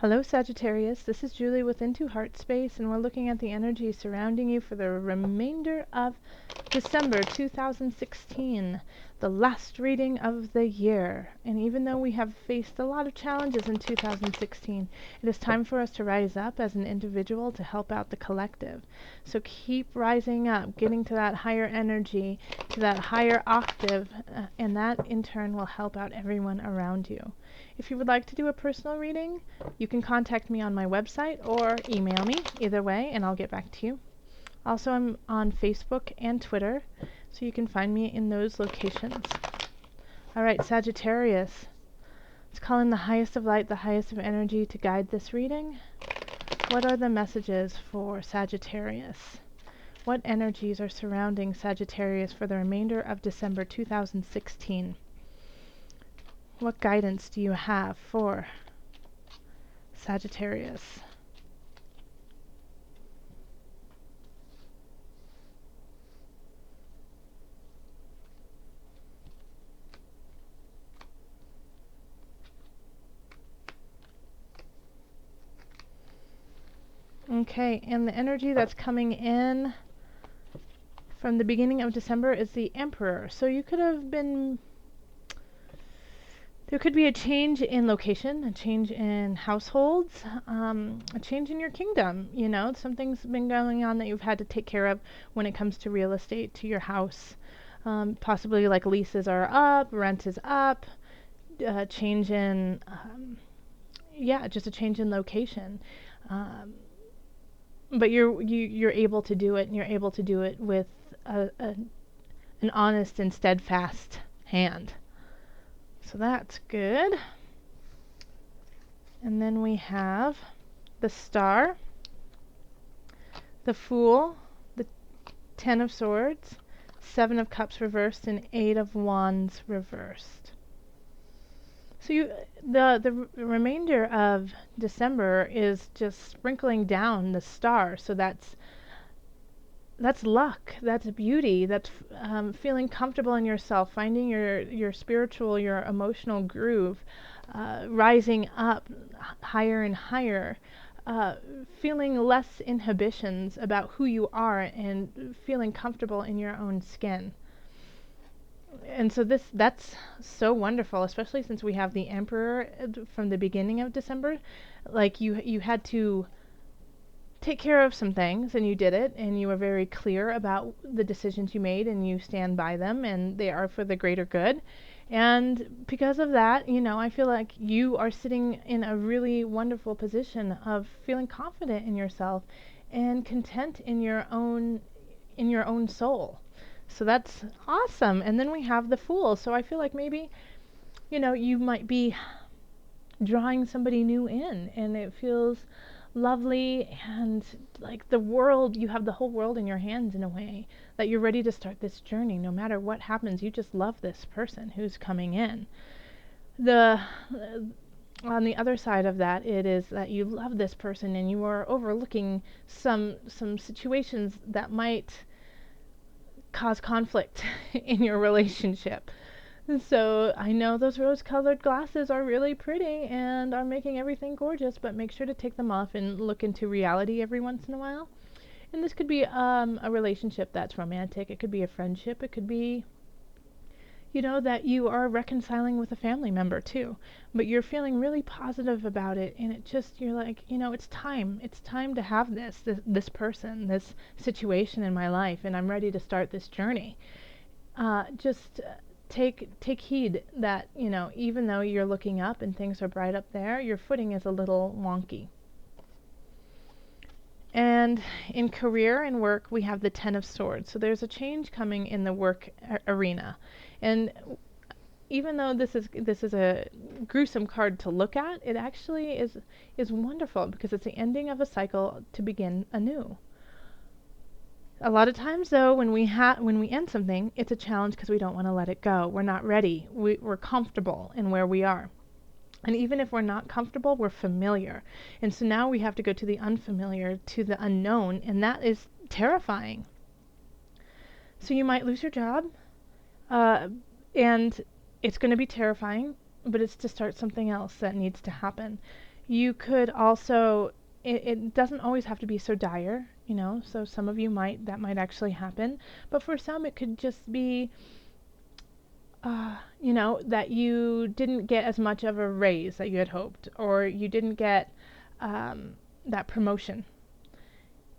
Hello Sagittarius, this is Julie with Into Heartspace, and we're looking at the energy surrounding you for the remainder of December 2016, the last reading of the year. And even though we have faced a lot of challenges in 2016, it is time for us to rise up as an individual to help out the collective. So keep rising up, getting to that higher energy, to that higher octave, and that in turn will help out everyone around you. If you would like to do a personal reading, you can contact me on my website or email me, either way, and I'll get back to you. Also, I'm on Facebook and Twitter, so you can find me in those locations. All right, Sagittarius. Let's call in the highest of light, the highest of energy to guide this reading. What are the messages for Sagittarius? What energies are surrounding Sagittarius for the remainder of December 2016? What guidance do you have for Sagittarius? Okay, and the energy that's coming in from the beginning of December is the Emperor. So you could have been... There could be a change in location, a change in households, a change in your kingdom. You know, something's been going on that you've had to take care of when it comes to real estate, to your house. Possibly like leases are up, rent is up, change in, just a change in location. But you're able to do it, and you're able to do it with an honest and steadfast hand. So that's good. And then we have the Star, the Fool, the Ten of Swords, Seven of Cups reversed, and Eight of Wands reversed. So the remainder of December is just sprinkling down the Star. So that's luck, that's beauty, that's feeling comfortable in yourself, finding your spiritual, your emotional groove, rising up higher and higher, feeling less inhibitions about who you are and feeling comfortable in your own skin. And so that's so wonderful, especially since we have the Emperor from the beginning of December. Like you had to take care of some things, and you did it, and you were very clear about the decisions you made, and you stand by them, and they are for the greater good. And because of that, you know, I feel like you are sitting in a really wonderful position of feeling confident in yourself and content in your own soul. So that's awesome. And then we have the Fool. So I feel like maybe, you know, you might be drawing somebody new in, and it feels lovely, and like the world, you have the whole world in your hands in a way, that you're ready to start this journey. No matter what happens, you just love this person who's coming in. On the other side of that, it is that you love this person and you are overlooking some situations that might cause conflict in your relationship. So I know those rose-colored glasses are really pretty and are making everything gorgeous, but make sure to take them off and look into reality every once in a while. And this could be a relationship that's romantic. It could be a friendship. It could be, you know, that you are reconciling with a family member too. But you're feeling really positive about it, and it just, you're like, you know, it's time. It's time to have this person, this situation in my life, and I'm ready to start this journey. Take heed that, you know, even though you're looking up and things are bright up there, your footing is a little wonky. And in career and work, we have the Ten of Swords. So there's a change coming in the work arena. And even though this is a gruesome card to look at, it actually is wonderful, because it's the ending of a cycle to begin anew. A lot of times, though, when we end something, it's a challenge because we don't want to let it go. We're not ready. We're comfortable in where we are. And even if we're not comfortable, we're familiar. And so now we have to go to the unfamiliar, to the unknown, and that is terrifying. So you might lose your job, and it's going to be terrifying, but it's to start something else that needs to happen. You could also, it doesn't always have to be so dire, so some of you that might actually happen, but for some it could just be, that you didn't get as much of a raise that you had hoped, or you didn't get that promotion.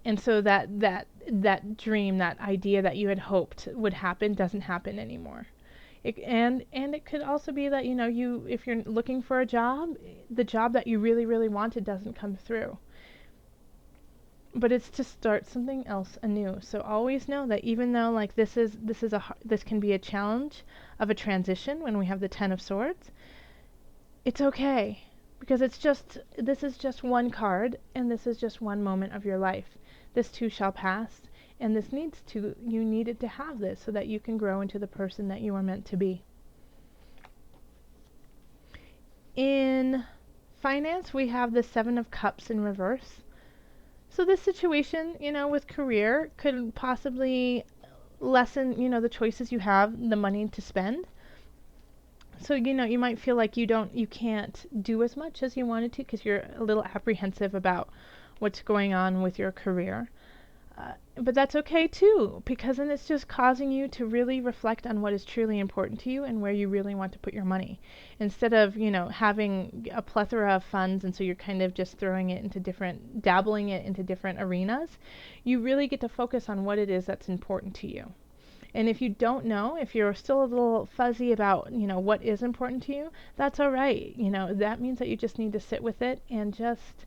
And so that dream, that idea that you had hoped would happen doesn't happen anymore. And it could also be that, if you're looking for a job, the job that you really, really wanted doesn't come through. But it's to start something else anew. So always know that even though like this can be a challenge of a transition when we have the Ten of Swords, it's okay, because this is just one card, and this is just one moment of your life. This too shall pass, and you needed to have this so that you can grow into the person that you are meant to be. In finance, we have the Seven of Cups in reverse. So this situation, with career could possibly lessen, the choices you have, the money to spend. So, you might feel like you can't do as much as you wanted to because you're a little apprehensive about what's going on with your career. But that's okay too, because then it's just causing you to really reflect on what is truly important to you and where you really want to put your money. Instead of, having a plethora of funds, and so you're kind of just dabbling it into different arenas, you really get to focus on what it is that's important to you. And if you don't know, if you're still a little fuzzy about, what is important to you, that's all right. That means that you just need to sit with it and just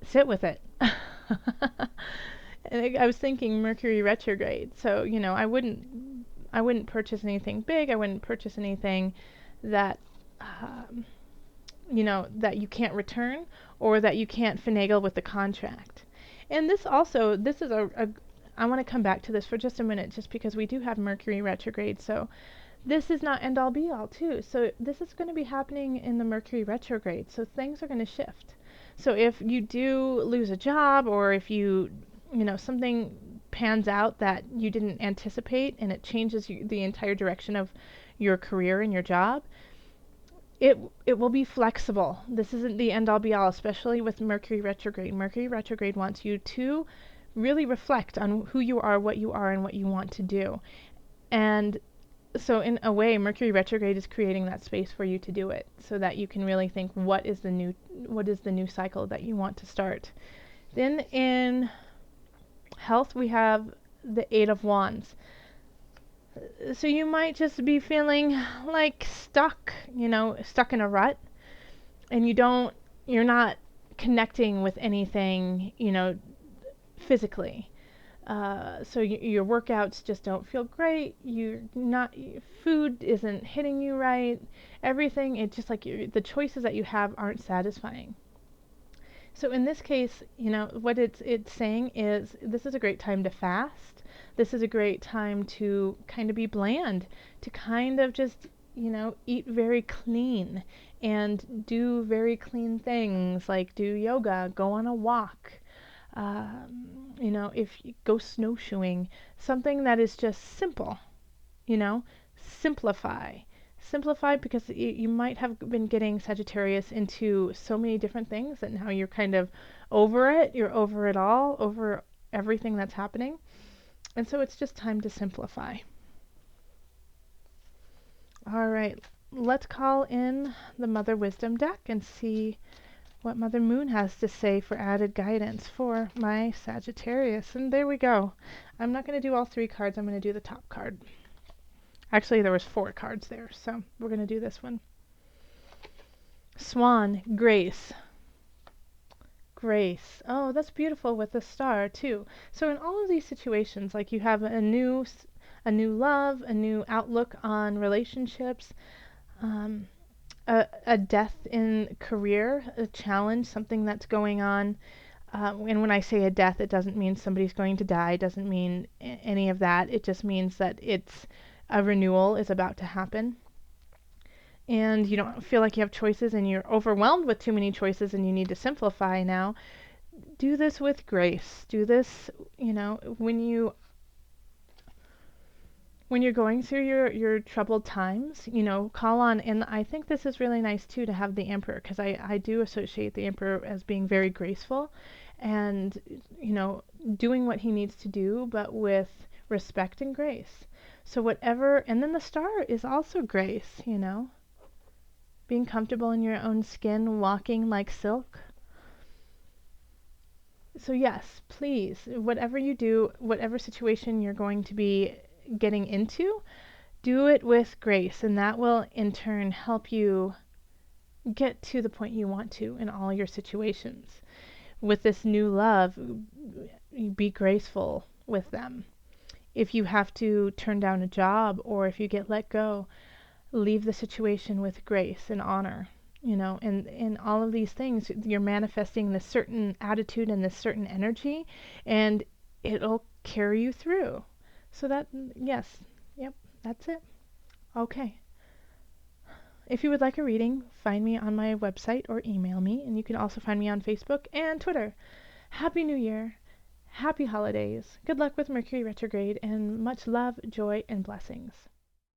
sit with it. And I was thinking Mercury retrograde. So, I wouldn't purchase anything big. I wouldn't purchase anything that, that you can't return, or that you can't finagle with the contract. And this is I want to come back to this for just a minute, just because we do have Mercury retrograde. So this is not end all be all too. So this is going to be happening in the Mercury retrograde. So things are going to shift. So if you do lose a job, or if something pans out that you didn't anticipate, and it changes the entire direction of your career and your job, it will be flexible. This isn't the end all be all, especially with Mercury retrograde. Mercury retrograde wants you to really reflect on who you are, what you are, and what you want to do. And so in a way, Mercury retrograde is creating that space for you to do it, so that you can really think, what is the new cycle that you want to start. Then in health, we have the Eight of Wands. So you might just be feeling like stuck in a rut, and you're not connecting with anything, physically. So your workouts just don't feel great. Food isn't hitting you right. Everything, it's just like the choices that you have aren't satisfying. So in this case, what it's saying is, this is a great time to fast. This is a great time to kind of be bland, to kind of just, eat very clean and do very clean things, like do yoga, go on a walk. If you go snowshoeing, something that is just simple, simplify. Simplify, because you might have been getting Sagittarius into so many different things that now you're kind of over it. You're over it all, over everything that's happening. And so it's just time to simplify. All right, let's call in the Mother Wisdom deck and see what Mother Moon has to say for added guidance for my Sagittarius. And there we go. I'm not going to do all three cards. I'm going to do the top card. Actually, there was 4 cards there, so we're going to do this one. Swan, Grace. Grace. Oh, that's beautiful with the star too. So in all of these situations, like, you have a new love, a new outlook on relationships, a death in career, a challenge, something that's going on. And when I say a death, it doesn't mean somebody's going to die. It doesn't mean any of that. It just means that a renewal is about to happen. And you don't feel like you have choices, and you're overwhelmed with too many choices, and you need to simplify now. Do this with grace. Do this, when when you're going through your troubled times, you know, call on, and I think this is really nice too to have the Emperor, because I do associate the Emperor as being very graceful and, you know, doing what he needs to do, but with respect and grace. So whatever, and then the Star is also grace, you know, being comfortable in your own skin, walking like silk. So yes, please, whatever you do, whatever situation you're going to be getting into, do it with grace, and that will in turn help you get to the point you want to in all your situations. With this new love, be graceful with them. If you have to turn down a job or if you get let go, leave the situation with grace and honor. You know, and in all of these things, you're manifesting this certain attitude and this certain energy, and it'll carry you through. So that, yes, yep, that's it. Okay. If you would like a reading, find me on my website or email me, and you can also find me on Facebook and Twitter. Happy New Year. Happy holidays. Good luck with Mercury retrograde, and much love, joy, and blessings.